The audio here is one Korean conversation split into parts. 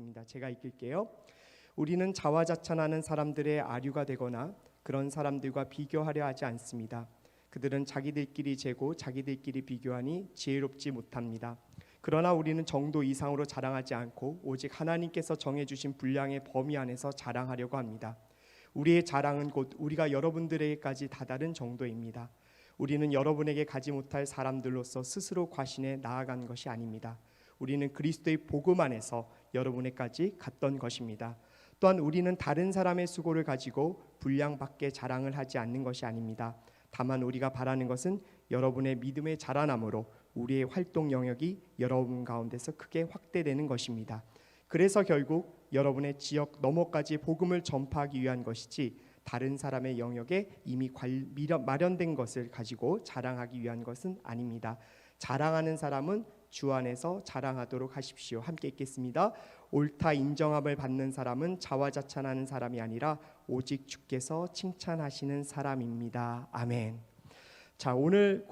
읽겠습니다. 제가 읽을게요. 우리는 자화자찬하는 사람들의 아류가 되거나 그런 사람들과 비교하려 하지 않습니다. 그들은 자기들끼리 재고 자기들끼리 비교하니 지혜롭지 못합니다. 그러나 우리는 정도 이상으로 자랑하지 않고 오직 하나님께서 정해주신 분량의 범위 안에서 자랑하려고 합니다. 우리의 자랑은 곧 우리가 여러분들에게까지 다다른 정도입니다. 우리는 여러분에게 가지 못할 사람들로서 스스로 과신해 나아간 것이 아닙니다. 우리는 그리스도의 복음 안에서 여러분에게까지 갔던 것입니다. 또한 우리는 다른 사람의 수고를 가지고 분량 밖에 자랑을 하지 않는 것이 아닙니다. 다만 우리가 바라는 것은 여러분의 믿음의 자라남으로 우리의 활동 영역이 여러분 가운데서 크게 확대되는 것입니다. 그래서 결국 여러분의 지역 너머까지 복음을 전파하기 위한 것이지 다른 사람의 영역에 이미 마련된 것을 가지고 자랑하기 위한 것은 아닙니다. 자랑하는 사람은 주 안에서 자랑하도록 하십시오. 함께 읽겠습니다. 옳다 인정함을 받는 사람은 자화자찬하는 사람이 아니라 오직 주께서 칭찬하시는 사람입니다. 아멘. 자, 오늘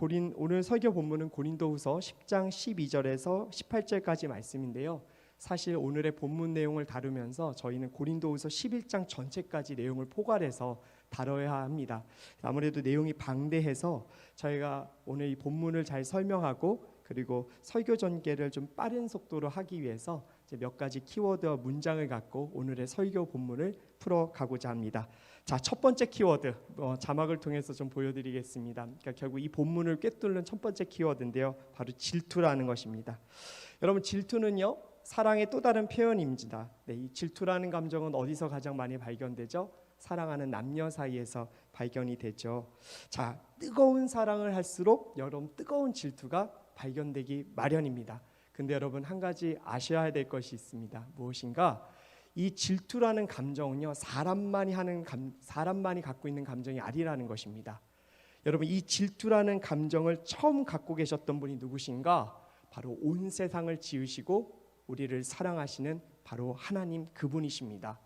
설교 본문은 고린도후서 10장 12절에서 18절까지 말씀인데요. 사실 오늘의 본문 내용을 다루면서 저희는 고린도후서 11장 전체까지 내용을 포괄해서 다뤄야 합니다. 아무래도 내용이 방대해서 저희가 오늘 이 본문을 잘 설명하고 그리고 설교 전개를 좀 빠른 속도로 하기 위해서 이제 몇 가지 키워드와 문장을 갖고 오늘의 설교 본문을 풀어가고자 합니다. 자, 첫 번째 키워드 자막을 통해서 좀 보여드리겠습니다. 그러니까 결국 이 본문을 꿰뚫는 첫 번째 키워드인데요, 바로 질투라는 것입니다. 여러분, 질투는요 사랑의 또 다른 표현입니다. 네, 이 질투라는 감정은 어디서 가장 많이 발견되죠? 사랑하는 남녀 사이에서 발견이 되죠. 자, 뜨거운 사랑을 할수록 여러분 뜨거운 질투가 발견되기 마련입니다. 근데 여러분 한 가지 아셔야 될 것이 있습니다. 무엇인가? 이 질투라는 감정은요 사람만이 갖고 있는 감정이 아니라는 것입니다. 여러분, 이 질투라는 감정을 처음 갖고 계셨던 분이 누구신가? 바로 온 세상을 지으시고 우리를 사랑하시는 바로 하나님, 그분이십니다.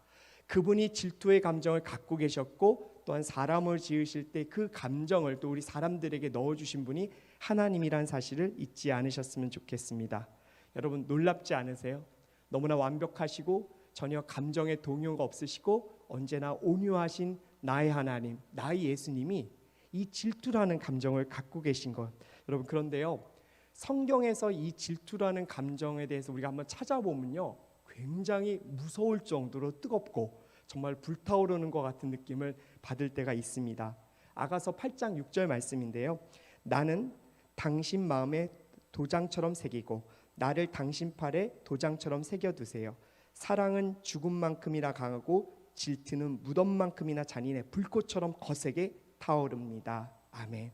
그분이 질투의 감정을 갖고 계셨고 또한 사람을 지으실 때 그 감정을 또 우리 사람들에게 넣어주신 분이 하나님이란 사실을 잊지 않으셨으면 좋겠습니다. 여러분, 놀랍지 않으세요? 너무나 완벽하시고 전혀 감정의 동요가 없으시고 언제나 온유하신 나의 하나님, 나의 예수님이 이 질투라는 감정을 갖고 계신 것. 여러분, 그런데요 성경에서 이 질투라는 감정에 대해서 우리가 한번 찾아보면요 굉장히 무서울 정도로 뜨겁고 정말 불타오르는 것 같은 느낌을 받을 때가 있습니다. 아가서 8장 6절 말씀인데요. 나는 당신 마음에 도장처럼 새기고 나를 당신 팔에 도장처럼 새겨두세요. 사랑은 죽음만큼이나 강하고 질투는 무덤만큼이나 잔인해 불꽃처럼 거세게 타오릅니다. 아멘.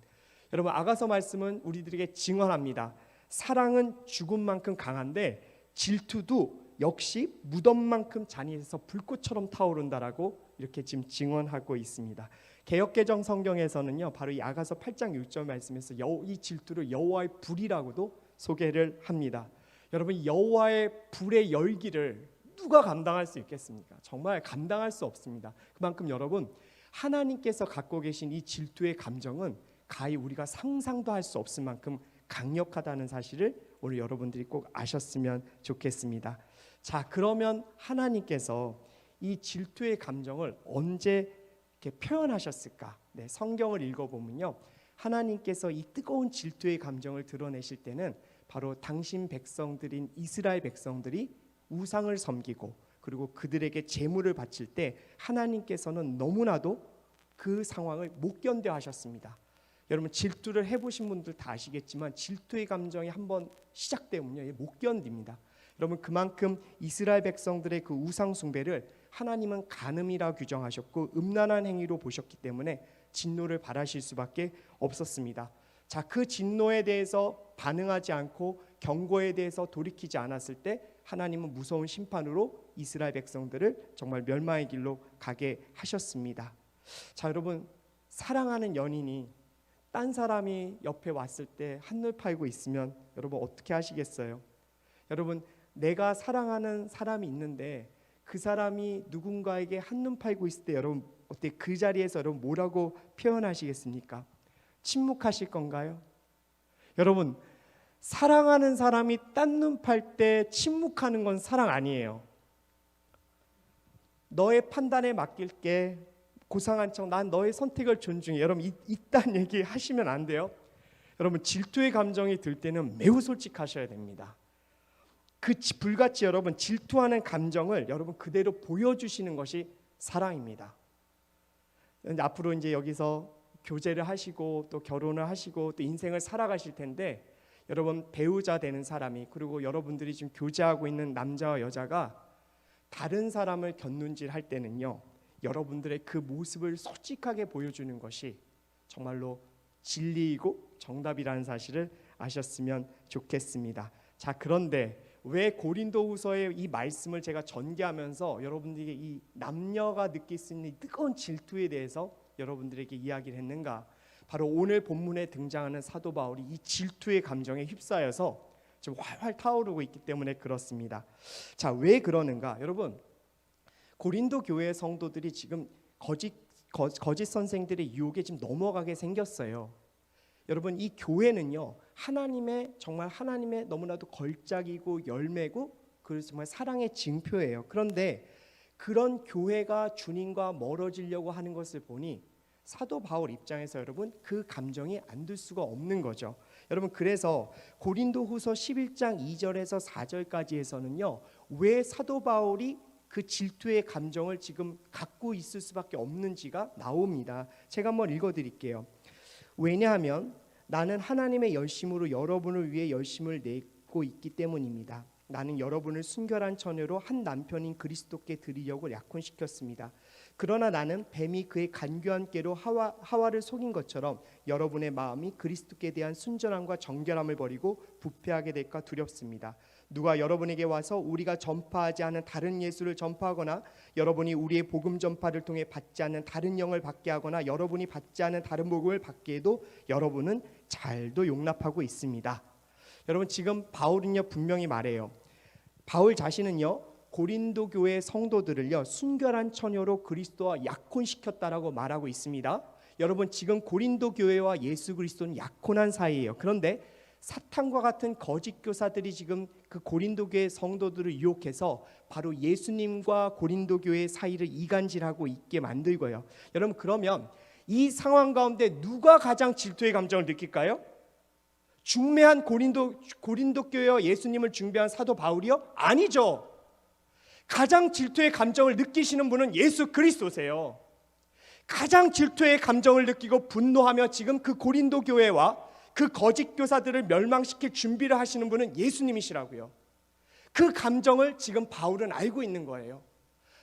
여러분, 아가서 말씀은 우리들에게 증언합니다. 사랑은 죽음만큼 강한데 질투도 역시 무덤만큼 잔인해서 불꽃처럼 타오른다라고 이렇게 지금 증언하고 있습니다. 개역개정 성경에서는요 바로 이 아가서 8장 6절 말씀에서 이 질투를 여호와의 불이라고도 소개를 합니다. 여러분, 여호와의 불의 열기를 누가 감당할 수 있겠습니까? 정말 감당할 수 없습니다. 그만큼 여러분, 하나님께서 갖고 계신 이 질투의 감정은 가히 우리가 상상도 할 수 없을 만큼 강력하다는 사실을 오늘 여러분들이 꼭 아셨으면 좋겠습니다. 자, 그러면 하나님께서 이 질투의 감정을 언제 이렇게 표현하셨을까? 네, 성경을 읽어보면요 하나님께서 이 뜨거운 질투의 감정을 드러내실 때는 바로 당신 백성들인 이스라엘 백성들이 우상을 섬기고 그리고 그들에게 제물을 바칠 때 하나님께서는 너무나도 그 상황을 못 견뎌 하셨습니다. 여러분, 질투를 해보신 분들 다 아시겠지만 질투의 감정이 한번 시작되면요 못 견딥니다. 여러분, 그만큼 이스라엘 백성들의 그 우상 숭배를 하나님은 간음이라 규정하셨고 음란한 행위로 보셨기 때문에 진노를 발하실 수밖에 없었습니다. 자, 그 진노에 대해서 반응하지 않고 경고에 대해서 돌이키지 않았을 때 하나님은 무서운 심판으로 이스라엘 백성들을 정말 멸망의 길로 가게 하셨습니다. 자, 여러분, 사랑하는 연인이 딴 사람이 옆에 왔을 때 한눈 팔고 있으면 여러분 어떻게 하시겠어요? 여러분, 내가 사랑하는 사람이 있는데 그 사람이 누군가에게 한눈 팔고 있을 때 여러분 어때? 그 자리에서 여러분 뭐라고 표현하시겠습니까? 침묵하실 건가요? 여러분, 사랑하는 사람이 딴 눈 팔 때 침묵하는 건 사랑 아니에요. 너의 판단에 맡길게. 고상한 척 난 너의 선택을 존중해. 여러분 이딴 얘기 하시면 안 돼요. 여러분 질투의 감정이 들 때는 매우 솔직하셔야 됩니다. 불같이 여러분 질투하는 감정을 여러분 그대로 보여주시는 것이 사랑입니다. 앞으로 이제 여기서 교제를 하시고 또 결혼을 하시고 또 인생을 살아가실 텐데, 여러분 배우자 되는 사람이, 그리고 여러분들이 지금 교제하고 있는 남자와 여자가 다른 사람을 곁눈질 할 때는요, 여러분들의 그 모습을 솔직하게 보여주는 것이 정말로 진리이고 정답이라는 사실을 아셨으면 좋겠습니다. 자, 그런데 왜 고린도후서의 이 말씀을 제가 전개하면서 여러분들에게 이 남녀가 느낄 수 있는 뜨거운 질투에 대해서 여러분들에게 이야기를 했는가? 바로 오늘 본문에 등장하는 사도 바울이 이 질투의 감정에 휩싸여서 지금 활활 타오르고 있기 때문에 그렇습니다. 자, 왜 그러는가? 여러분, 고린도 교회 성도들이 지금 거짓 선생들의 유혹에 지금 넘어가게 생겼어요. 여러분, 이 교회는요, 정말 하나님의 너무나도 걸작이고 열매고, 그래서 정말 사랑의 징표예요. 그런데 그런 교회가 주님과 멀어지려고 하는 것을 보니 사도 바울 입장에서 여러분 그 감정이 안 들 수가 없는 거죠. 여러분, 그래서 고린도후서 11장 2절에서 4절까지에서는요, 왜 사도 바울이 그 질투의 감정을 지금 갖고 있을 수밖에 없는지가 나옵니다. 제가 한번 읽어드릴게요. 왜냐하면 나는 하나님의 열심으로 여러분을 위해 열심을 내고 있기 때문입니다. 나는 여러분을 순결한 처녀로 한 남편인 그리스도께 드리려고 약혼시켰습니다. 그러나 나는 뱀이 그의 간교한 꾀로 하와를 속인 것처럼 여러분의 마음이 그리스도께 대한 순전함과 정결함을 버리고 부패하게 될까 두렵습니다. 누가 여러분에게 와서 우리가 전파하지 않은 다른 예수를 전파하거나 여러분이 우리의 복음 전파를 통해 받지 않는 다른 영을 받게 하거나 여러분이 받지 않은 다른 복음을 받게 해도 여러분은 잘도 용납하고 있습니다. 여러분, 지금 바울은요 분명히 말해요. 바울 자신은요 고린도 교회 성도들을요 순결한 처녀로 그리스도와 약혼시켰다라고 말하고 있습니다. 여러분, 지금 고린도 교회와 예수 그리스도는 약혼한 사이예요. 그런데 사탄과 같은 거짓 교사들이 지금 그 고린도 교회 성도들을 유혹해서 바로 예수님과 고린도 교회 사이를 이간질하고 있게 만들고요. 여러분, 그러면 이 상황 가운데 누가 가장 질투의 감정을 느낄까요? 중매한 고린도 교회와 예수님을 중매한 사도 바울이요? 아니죠. 가장 질투의 감정을 느끼시는 분은 예수 그리스도세요. 가장 질투의 감정을 느끼고 분노하며 지금 그 고린도 교회와 그 거짓 교사들을 멸망시킬 준비를 하시는 분은 예수님이시라고요. 그 감정을 지금 바울은 알고 있는 거예요.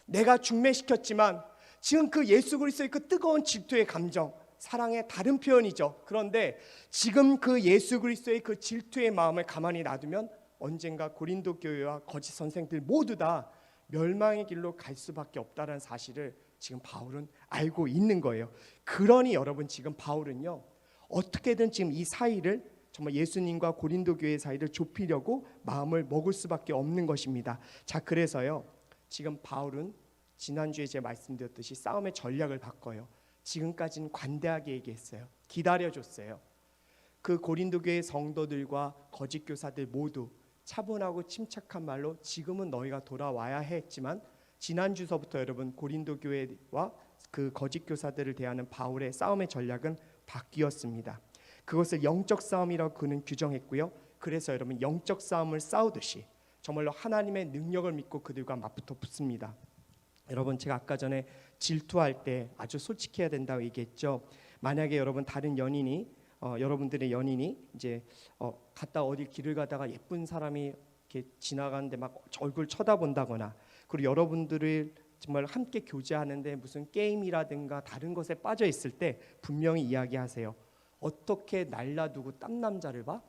내가 중매시켰지만 지금 그 예수 그리스도의 그 뜨거운 질투의 감정, 사랑의 다른 표현이죠. 그런데 지금 그 예수 그리스도의 그 질투의 마음을 가만히 놔두면 언젠가 고린도 교회와 거짓 선생들 모두 다 멸망의 길로 갈 수밖에 없다는 사실을 지금 바울은 알고 있는 거예요. 그러니 여러분, 지금 바울은요 어떻게든 지금 이 사이를, 정말 예수님과 고린도 교회 사이를 좁히려고 마음을 먹을 수밖에 없는 것입니다. 자, 그래서요 지금 바울은 지난주에 제가 말씀드렸듯이 싸움의 전략을 바꿔요. 지금까지는 관대하게 얘기했어요. 기다려줬어요. 그 고린도 교회 성도들과 거짓 교사들 모두 차분하고 침착한 말로 지금은 너희가 돌아와야 했지만, 지난주서부터 여러분 고린도 교회와 그 거짓 교사들을 대하는 바울의 싸움의 전략은 바뀌었습니다. 그것을 영적 싸움이라고 그는 규정했고요. 그래서 여러분 영적 싸움을 싸우듯이 정말로 하나님의 능력을 믿고 그들과 맞붙어 붙습니다. 여러분, 제가 아까 전에 질투할 때 아주 솔직해야 된다고 얘기했죠. 만약에 여러분 다른 연인이 여러분들의 연인이 이제 갔다 어디 길을 가다가 예쁜 사람이 이렇게 지나가는데 막 얼굴 쳐다본다거나, 그리고 여러분들을 정말 함께 교제하는데 무슨 게임이라든가 다른 것에 빠져 있을 때 분명히 이야기하세요. 어떻게 날라두고 딴 남자를 봐?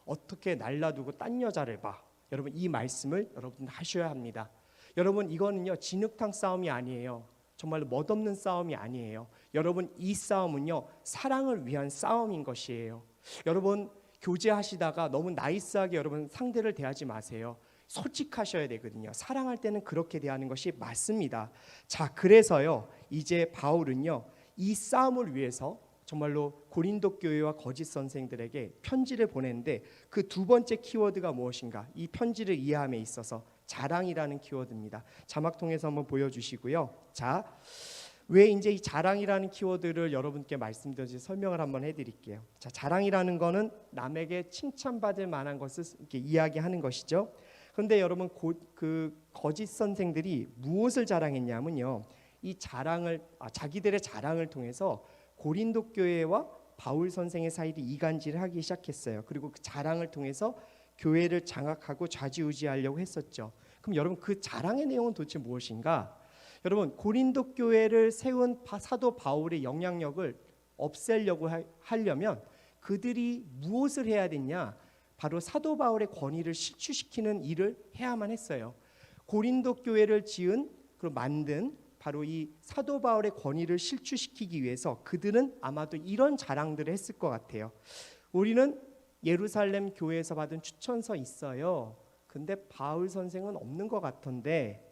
어떻게 날라두고 딴 여자를 봐? 여러분, 이 말씀을 여러분 하셔야 합니다. 여러분, 이거는요 진흙탕 싸움이 아니에요. 정말로 멋없는 싸움이 아니에요. 여러분, 이 싸움은요 사랑을 위한 싸움인 것이에요. 여러분, 교제하시다가 너무 나이스하게 여러분 상대를 대하지 마세요. 솔직하셔야 되거든요. 사랑할 때는 그렇게 대하는 것이 맞습니다. 자, 그래서요 이제 바울은요 이 싸움을 위해서 정말로 고린도 교회와 거짓 선생들에게 편지를 보냈는데, 그 두 번째 키워드가 무엇인가? 이 편지를 이해함에 있어서 자랑이라는 키워드입니다. 자막 통해서 한번 보여주시고요. 자, 왜 이제 이 자랑이라는 키워드를 여러분께 말씀드려서 설명을 한번 해드릴게요. 자, 자랑이라는 거는 남에게 칭찬받을 만한 것을 이렇게 이야기하는 것이죠. 그런데 여러분 그 거짓 선생들이 무엇을 자랑했냐면요, 이 자랑을 자기들의 자랑을 통해서 고린도 교회와 바울 선생의 사이를 이간질하기 시작했어요. 그리고 그 자랑을 통해서 교회를 장악하고 좌지우지하려고 했었죠. 그럼 여러분 그 자랑의 내용은 도대체 무엇인가? 여러분 고린도 교회를 세운 사도 바울의 영향력을 없애려고 하려면 그들이 무엇을 해야 됐냐? 바로 사도 바울의 권위를 실추시키는 일을 해야만 했어요. 고린도 교회를 지은 그리고 만든 바로 이 사도 바울의 권위를 실추시키기 위해서 그들은 아마도 이런 자랑들을 했을 것 같아요. 우리는 예루살렘 교회에서 받은 추천서 있어요. 근데 바울 선생은 없는 것 같던데,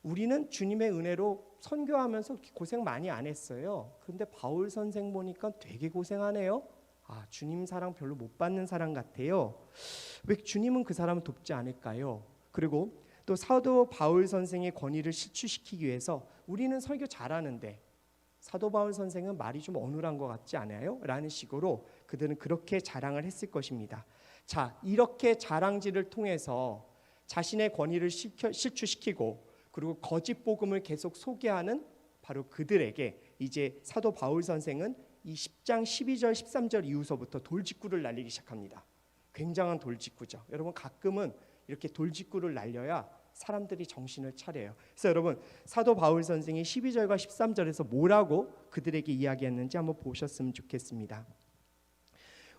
우리는 주님의 은혜로 선교하면서 고생 많이 안 했어요. 그런데 바울 선생 보니까 되게 고생하네요. 주님 사랑 별로 못 받는 사람 같아요. 왜 주님은 그 사람을 돕지 않을까요? 그리고 또 사도 바울 선생의 권위를 실추시키기 위해서 우리는 설교 잘하는데 사도 바울 선생은 말이 좀 어눌한 것 같지 않아요? 라는 식으로 그들은 그렇게 자랑을 했을 것입니다. 자, 이렇게 자랑질을 통해서 자신의 권위를 실추시키고 그리고 거짓 복음을 계속 소개하는 바로 그들에게 이제 사도 바울 선생은 이 10장 12절 13절 이후서부터 돌직구를 날리기 시작합니다. 굉장한 돌직구죠. 여러분 가끔은 이렇게 돌직구를 날려야 사람들이 정신을 차려요. 그래서 여러분 사도 바울 선생이 12절과 13절에서 뭐라고 그들에게 이야기했는지 한번 보셨으면 좋겠습니다.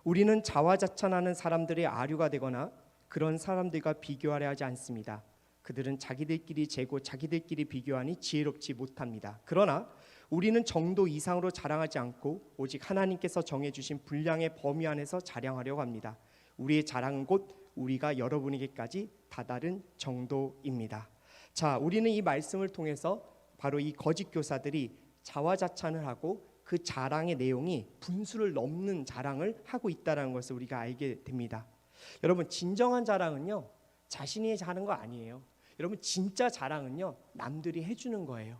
우리는 자화자찬하는 사람들의 아류가 되거나 그런 사람들과 비교하려 하지 않습니다. 그들은 자기들끼리 재고 자기들끼리 비교하니 지혜롭지 못합니다. 그러나 우리는 정도 이상으로 자랑하지 않고 오직 하나님께서 정해주신 분량의 범위 안에서 자랑하려고 합니다. 우리의 자랑은 곧 우리가 여러분에게까지 다다른 정도입니다. 자, 우리는 이 말씀을 통해서 바로 이 거짓 교사들이 자화자찬을 하고 그 자랑의 내용이 분수를 넘는 자랑을 하고 있다는 것을 우리가 알게 됩니다. 여러분 진정한 자랑은요 자신이 하는 거 아니에요. 여러분 진짜 자랑은요 남들이 해주는 거예요.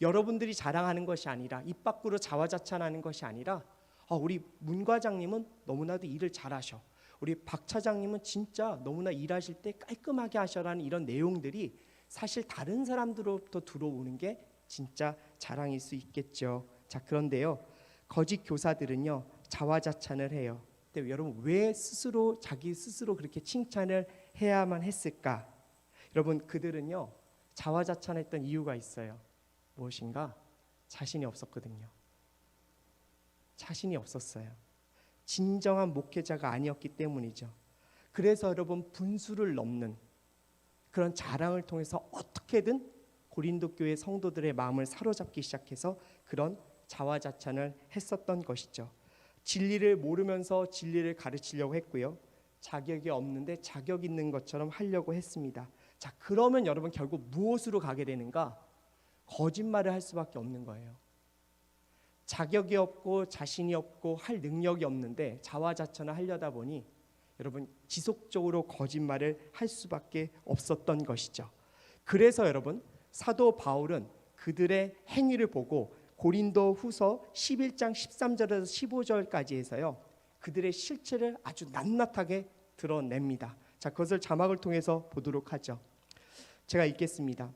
여러분들이 자랑하는 것이 아니라 입 밖으로 자화자찬하는 것이 아니라 우리 문 과장님은 너무나도 일을 잘하셔, 우리 박 차장님은 진짜 너무나 일하실 때 깔끔하게 하셔라는 이런 내용들이 사실 다른 사람들로부터 들어오는 게 진짜 자랑일 수 있겠죠. 자, 그런데요 거짓 교사들은요 자화자찬을 해요. 근데 여러분 왜 자기 스스로 그렇게 칭찬을 해야만 했을까? 여러분 그들은요 자화자찬했던 이유가 있어요. 무엇인가? 자신이 없었거든요. 자신이 없었어요. 진정한 목회자가 아니었기 때문이죠. 그래서 여러분 분수를 넘는 그런 자랑을 통해서 어떻게든 고린도 교회 성도들의 마음을 사로잡기 시작해서 그런 자화자찬을 했었던 것이죠. 진리를 모르면서 진리를 가르치려고 했고요. 자격이 없는데 자격 있는 것처럼 하려고 했습니다. 자, 그러면 여러분 결국 무엇으로 가게 되는가? 거짓말을 할 수밖에 없는 거예요. 자격이 없고 자신이 없고 할 능력이 없는데 자화자찬을 하려다 보니 여러분 지속적으로 거짓말을 할 수밖에 없었던 것이죠. 그래서 여러분 사도 바울은 그들의 행위를 보고 고린도 후서 11장 13절에서 15절까지 해서요 그들의 실체를 아주 낱낱하게 드러냅니다. 자, 그것을 자막을 통해서 보도록 하죠. 제가 읽겠습니다.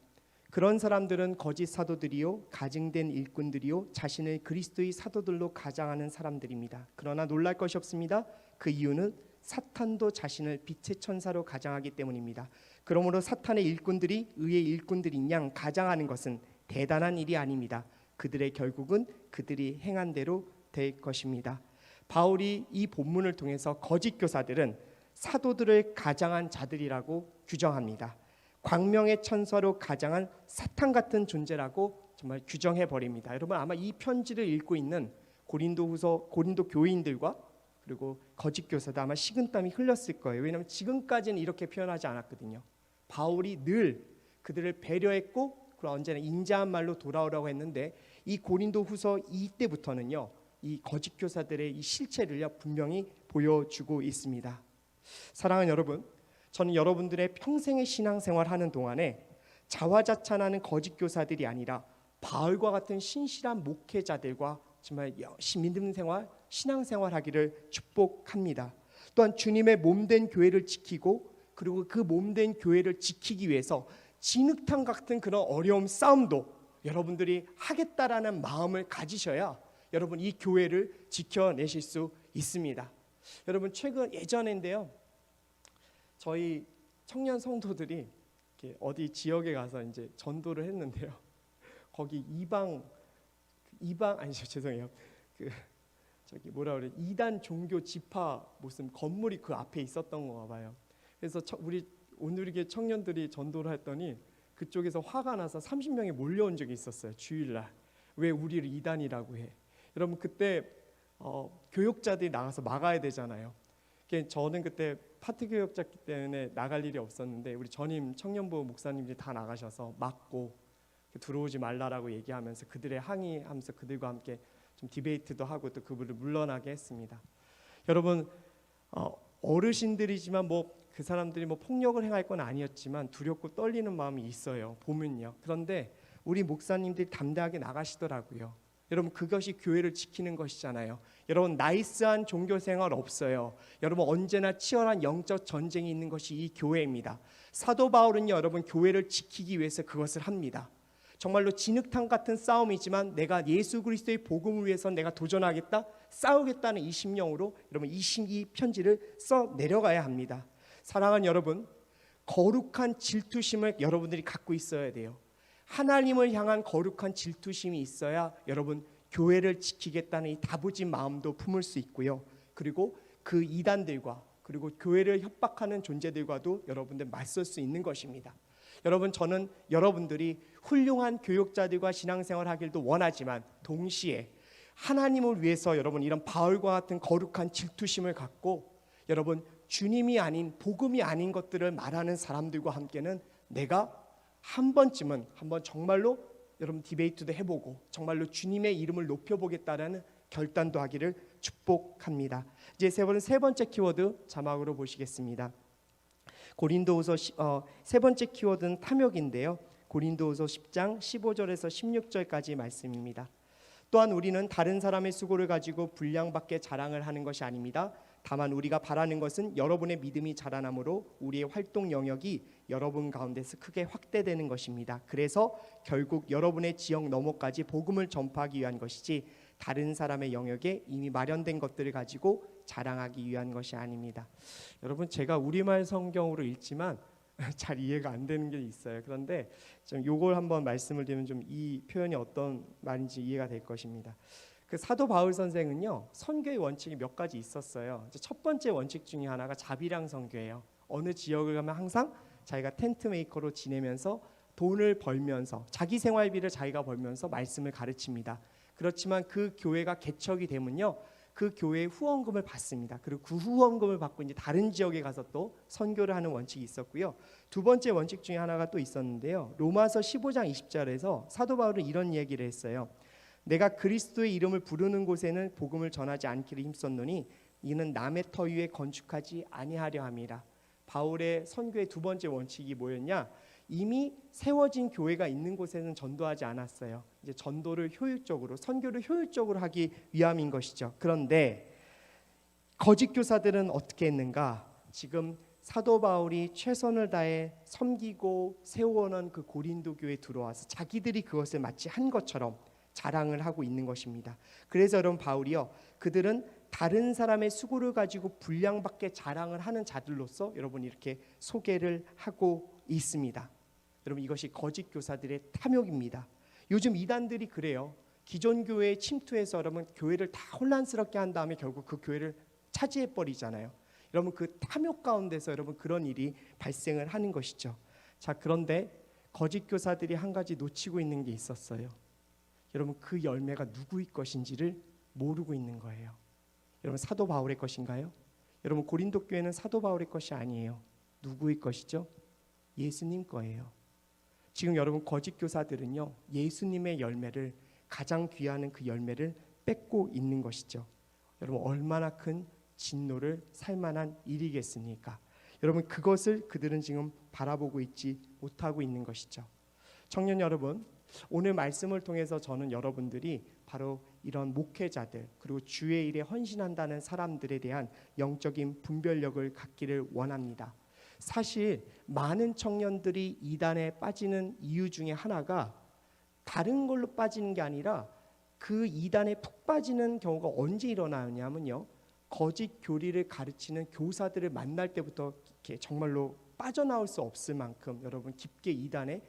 그런 사람들은 거짓 사도들이요 가증된 일꾼들이요 자신을 그리스도의 사도들로 가장하는 사람들입니다. 그러나 놀랄 것이 없습니다. 그 이유는 사탄도 자신을 빛의 천사로 가장하기 때문입니다. 그러므로 사탄의 일꾼들이 의의 일꾼들인 양 가장하는 것은 대단한 일이 아닙니다. 그들의 결국은 그들이 행한 대로 될 것입니다. 바울이 이 본문을 통해서 거짓 교사들은 사도들을 가장한 자들이라고 규정합니다. 광명의 천사로 가장한 사탄 같은 존재라고 정말 규정해 버립니다. 여러분 아마 이 편지를 읽고 있는 고린도 교인들과 그리고 거짓 교사도 아마 식은땀이 흘렸을 거예요. 왜냐하면 지금까지는 이렇게 표현하지 않았거든요. 바울이 늘 그들을 배려했고 그리고 언제나 인자한 말로 돌아오라고 했는데 이 고린도후서 이때부터는요 이 거짓 교사들의 이 실체를요 분명히 보여주고 있습니다. 사랑하는 여러분, 저는 여러분들의 평생의 신앙생활 하는 동안에 자화자찬하는 거짓 교사들이 아니라 바울과 같은 신실한 목회자들과 정말 믿음 생활, 신앙 생활 하기를 축복합니다. 또한 주님의 몸된 교회를 지키고 그리고 그 몸된 교회를 지키기 위해서 진흙탕 같은 그런 어려움 싸움도 여러분들이 하겠다라는 마음을 가지셔야 여러분 이 교회를 지켜내실 수 있습니다. 여러분 예전인데요, 저희 청년 성도들이 어디 지역에 가서 이제 전도를 했는데요, 거기 죄송해요. 이단 종교 지파 무슨 건물이 그 앞에 있었던 건가 봐요. 그래서 우리 온누리교회 청년들이 전도를 했더니 그쪽에서 화가 나서 30명이 몰려온 적이 있었어요. 주일날 왜 우리를 이단이라고 해? 여러분 그때 교역자들이 나가서 막아야 되잖아요. 저는 그때 파트 교역자기 때문에 나갈 일이 없었는데 우리 전임 청년부 목사님들이 다 나가셔서 막고 들어오지 말라라고 얘기하면서 그들의 항의하면서 그들과 함께 좀 디베이트도 하고 또 그분을 물러나게 했습니다. 여러분 어르신들이지만 그 사람들이 폭력을 행할 건 아니었지만 두렵고 떨리는 마음이 있어요. 보면요. 그런데 우리 목사님들이 담대하게 나가시더라고요. 여러분 그것이 교회를 지키는 것이잖아요. 여러분 나이스한 종교 생활 없어요. 여러분 언제나 치열한 영적 전쟁이 있는 것이 이 교회입니다. 사도 바울은요, 여러분 교회를 지키기 위해서 그것을 합니다. 정말로 진흙탕 같은 싸움이지만 내가 예수 그리스도의 복음을 위해서 내가 도전하겠다, 싸우겠다는 이 심령으로 여러분 이 편지를 써 내려가야 합니다. 사랑하는 여러분, 거룩한 질투심을 여러분들이 갖고 있어야 돼요. 하나님을 향한 거룩한 질투심이 있어야 여러분 교회를 지키겠다는 이 다부진 마음도 품을 수 있고요. 그리고 그 이단들과 그리고 교회를 협박하는 존재들과도 여러분들 맞설 수 있는 것입니다. 여러분 저는 여러분들이 훌륭한 교육자들과 신앙생활 하길도 원하지만 동시에 하나님을 위해서 여러분 이런 바울과 같은 거룩한 질투심을 갖고 여러분 주님이 아닌 복음이 아닌 것들을 말하는 사람들과 함께는 내가 한번 정말로 여러분 디베이트도 해보고 정말로 주님의 이름을 높여보겠다라는 결단도 하기를 축복합니다. 이제 세 번째 키워드 자막으로 보시겠습니다. 고린도후서 세 번째 키워드는 탐욕인데요. 고린도후서 10장 15절에서 16절까지 말씀입니다. 또한 우리는 다른 사람의 수고를 가지고 분량밖에 자랑을 하는 것이 아닙니다. 다만 우리가 바라는 것은 여러분의 믿음이 자라나므로 우리의 활동 영역이 여러분 가운데서 크게 확대되는 것입니다. 그래서 결국 여러분의 지역 너머까지 복음을 전파하기 위한 것이지 다른 사람의 영역에 이미 마련된 것들을 가지고 자랑하기 위한 것이 아닙니다. 여러분 제가 우리말 성경으로 읽지만 잘 이해가 안 되는 게 있어요. 그런데 좀 요걸 한번 말씀을 드리면 좀 이 표현이 어떤 말인지 이해가 될 것입니다. 그 사도 바울 선생은요, 선교의 원칙이 몇 가지 있었어요. 첫 번째 원칙 중에 하나가 자비랑 선교예요. 어느 지역을 가면 항상 자기가 텐트 메이커로 지내면서 돈을 벌면서 자기 생활비를 자기가 벌면서 말씀을 가르칩니다. 그렇지만 그 교회가 개척이 되면요, 그 교회의 후원금을 받습니다. 그리고 그 후원금을 받고 이제 다른 지역에 가서 또 선교를 하는 원칙이 있었고요. 두 번째 원칙 중에 하나가 또 있었는데요. 로마서 15장 20절에서 사도 바울은 이런 얘기를 했어요. 내가 그리스도의 이름을 부르는 곳에는 복음을 전하지 않기를 힘썼노니 이는 남의 터 위에 건축하지 아니하려 함이라. 바울의 선교의 두 번째 원칙이 뭐였냐? 이미 세워진 교회가 있는 곳에는 전도하지 않았어요. 이제 전도를 효율적으로, 선교를 효율적으로 하기 위함인 것이죠. 그런데 거짓 교사들은 어떻게 했는가? 지금 사도 바울이 최선을 다해 섬기고 세워놓은 그 고린도 교회에 들어와서 자기들이 그것을 마치 한 것처럼 자랑을 하고 있는 것입니다. 그래서 여러분 바울이요, 그들은 다른 사람의 수고를 가지고 분량밖에 자랑을 하는 자들로서 여러분 이렇게 소개를 하고 있습니다. 여러분 이것이 거짓 교사들의 탐욕입니다. 요즘 이단들이 그래요. 기존 교회에 침투해서 여러분 교회를 다 혼란스럽게 한 다음에 결국 그 교회를 차지해 버리잖아요. 여러분 그 탐욕 가운데서 여러분 그런 일이 발생을 하는 것이죠. 자, 그런데 거짓 교사들이 한 가지 놓치고 있는 게 있었어요. 여러분 그 열매가 누구의 것인지를 모르고 있는 거예요. 여러분 사도 바울의 것인가요? 여러분 고린도 교회는 사도 바울의 것이 아니에요. 누구의 것이죠? 예수님 거예요. 지금 여러분 거짓 교사들은요, 예수님의 열매를, 가장 귀한 그 열매를 뺏고 있는 것이죠. 여러분 얼마나 큰 진노를 살 만한 일이겠습니까? 여러분, 그것을 그들은 지금 바라보고 있지 못하고 있는 것이죠. 청년 여러분, 오늘 말씀을 통해서 저는 여러분들이 바로 이런 목회자들, 그리고 주의 일에 헌신한다는 사람들에 대한 영적인 분별력을 갖기를 원합니다. 사실 많은 청년들이 이단에 빠지는 이유 중에 하나가 다른 걸로 빠지는 게 아니라 그 이단에 푹 빠지는 경우가 언제 일어나냐면요, 거짓 교리를 가르치는 교사들을 만날 때부터 이렇게 정말로 빠져나올 수 없을 만큼 여러분 깊게 이단에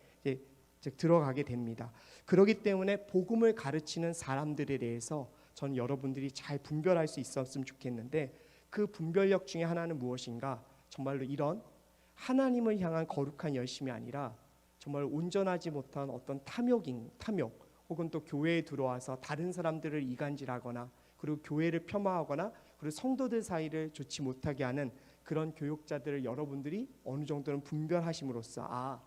들어가게 됩니다. 그렇기 때문에 복음을 가르치는 사람들에 대해서 저는 여러분들이 잘 분별할 수 있었으면 좋겠는데, 그 분별력 중에 하나는 무엇인가? 정말로 이런 하나님을 향한 거룩한 열심이 아니라 정말 온전하지 못한 어떤 탐욕, 혹은 또 교회에 들어와서 다른 사람들을 이간질하거나, 그리고 교회를 폄하하거나, 그리고 성도들 사이를 좋지 못하게 하는 그런 교육자들을 여러분들이 어느 정도는 분별하심으로써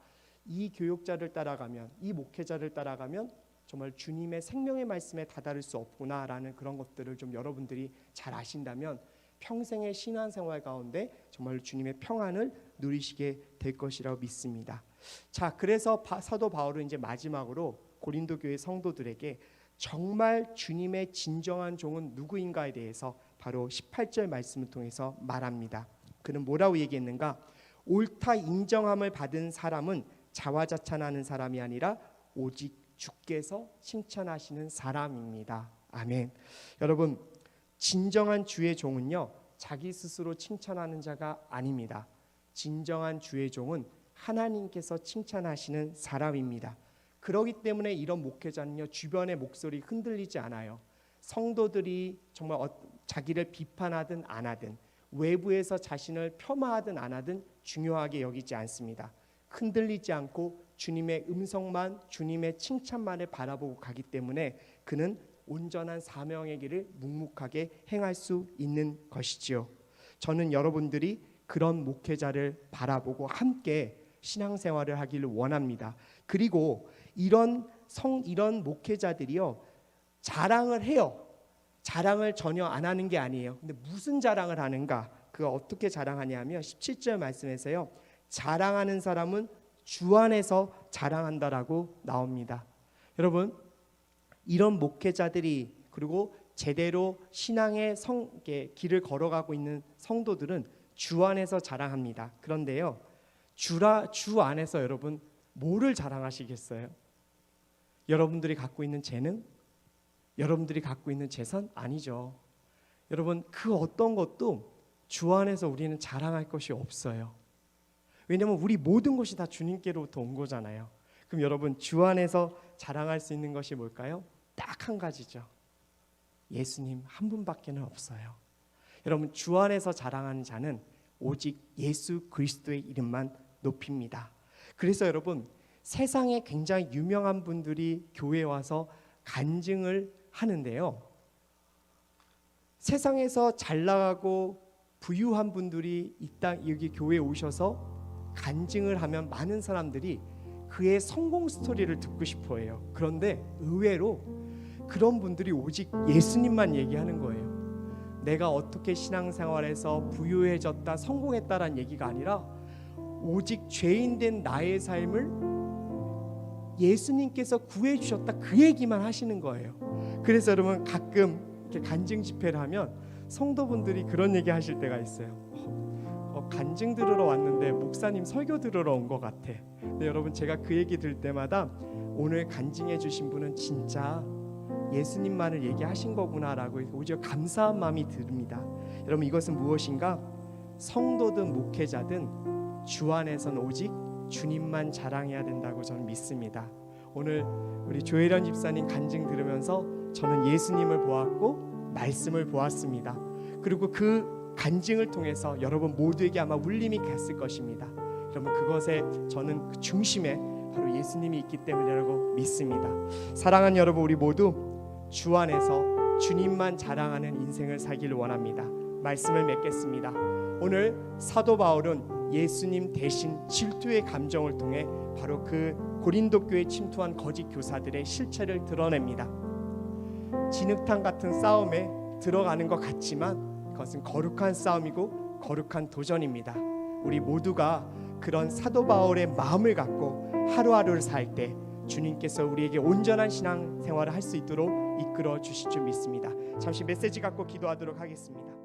이 교육자를 따라가면, 이 목회자를 따라가면 정말 주님의 생명의 말씀에 다다를 수 없구나라는 그런 것들을 좀 여러분들이 잘 아신다면 평생의 신앙생활 가운데 정말 주님의 평안을 누리시게 될 것이라고 믿습니다. 자, 그래서 사도 바울은 이제 마지막으로 고린도 교회 성도들에게 정말 주님의 진정한 종은 누구인가에 대해서 바로 18절 말씀을 통해서 말합니다. 그는 뭐라고 얘기했는가? 옳다 인정함을 받은 사람은 자화자찬하는 사람이 아니라 오직 주께서 칭찬하시는 사람입니다. 아멘. 여러분, 진정한 주의 종은요, 자기 스스로 칭찬하는 자가 아닙니다. 진정한 주의 종은 하나님께서 칭찬하시는 사람입니다. 그렇기 때문에 이런 목회자는요, 주변의 목소리 흔들리지 않아요. 성도들이 정말 자기를 비판하든 안 하든, 외부에서 자신을 폄하하든 안 하든 중요하게 여기지 않습니다. 흔들리지 않고 주님의 음성만, 주님의 칭찬만을 바라보고 가기 때문에 그는 온전한 사명의 길을 묵묵하게 행할 수 있는 것이지요. 저는 여러분들이 그런 목회자를 바라보고 함께 신앙생활을 하기를 원합니다. 그리고 이런 목회자들이요, 자랑을 해요. 자랑을 전혀 안 하는 게 아니에요. 근데 무슨 자랑을 하는가? 그가 어떻게 자랑하냐면 17절 말씀에서요, 자랑하는 사람은 주 안에서 자랑한다라고 나옵니다. 여러분, 이런 목회자들이, 그리고 제대로 신앙의 길을 걸어가고 있는 성도들은 주 안에서 자랑합니다. 그런데요, 주 안에서 여러분 뭐를 자랑하시겠어요? 여러분들이 갖고 있는 재능? 여러분들이 갖고 있는 재산? 아니죠. 여러분, 그 어떤 것도 주 안에서 우리는 자랑할 것이 없어요. 왜냐하면 우리 모든 것이 다 주님께로부터 온 거잖아요. 그럼 여러분, 주 안에서 자랑할 수 있는 것이 뭘까요? 딱 한 가지죠. 예수님 한 분밖에는 없어요. 여러분, 주 안에서 자랑하는 자는 오직 예수 그리스도의 이름만 높입니다. 그래서 여러분, 세상에 굉장히 유명한 분들이 교회에 와서 간증을 하는데요, 세상에서 잘 나가고 부유한 분들이 여기 교회에 오셔서 간증을 하면 많은 사람들이 그의 성공 스토리를 듣고 싶어 해요. 그런데 의외로 그런 분들이 오직 예수님만 얘기하는 거예요. 내가 어떻게 신앙생활에서 부유해졌다, 성공했다라는 얘기가 아니라 오직 죄인된 나의 삶을 예수님께서 구해주셨다, 그 얘기만 하시는 거예요. 그래서 여러분, 가끔 이렇게 간증 집회를 하면 성도분들이 그런 얘기 하실 때가 있어요. 간증 들으러 왔는데 목사님 설교 들으러 온 것 같아. 근데 여러분, 제가 그 얘기 들을 때마다 오늘 간증해 주신 분은 진짜 예수님만을 얘기하신 거구나라고 오히려 감사한 마음이 듭니다. 여러분, 이것은 무엇인가? 성도든 목회자든 주 안에서는 오직 주님만 자랑해야 된다고 저는 믿습니다. 오늘 우리 조혜련 집사님 간증 들으면서 저는 예수님을 보았고 말씀을 보았습니다. 그리고 그 간증을 통해서 여러분 모두에게 아마 울림이 갔을 것입니다. 여러분, 그것에 저는 그 중심에 바로 예수님이 있기 때문이라고 믿습니다. 사랑하는 여러분, 우리 모두 주 안에서 주님만 자랑하는 인생을 살기를 원합니다. 말씀을 맺겠습니다. 오늘 사도 바울은 예수님 대신 질투의 감정을 통해 바로 그 고린도 교회에 침투한 거짓 교사들의 실체를 드러냅니다. 진흙탕 같은 싸움에 들어가는 것 같지만 그것은 거룩한 싸움이고 거룩한 도전입니다. 우리 모두가 그런 사도 바울의 마음을 갖고 하루하루를 살 때 주님께서 우리에게 온전한 신앙 생활을 할 수 있도록 이끌어 주실 줄 믿습니다. 잠시 메시지 갖고 기도하도록 하겠습니다.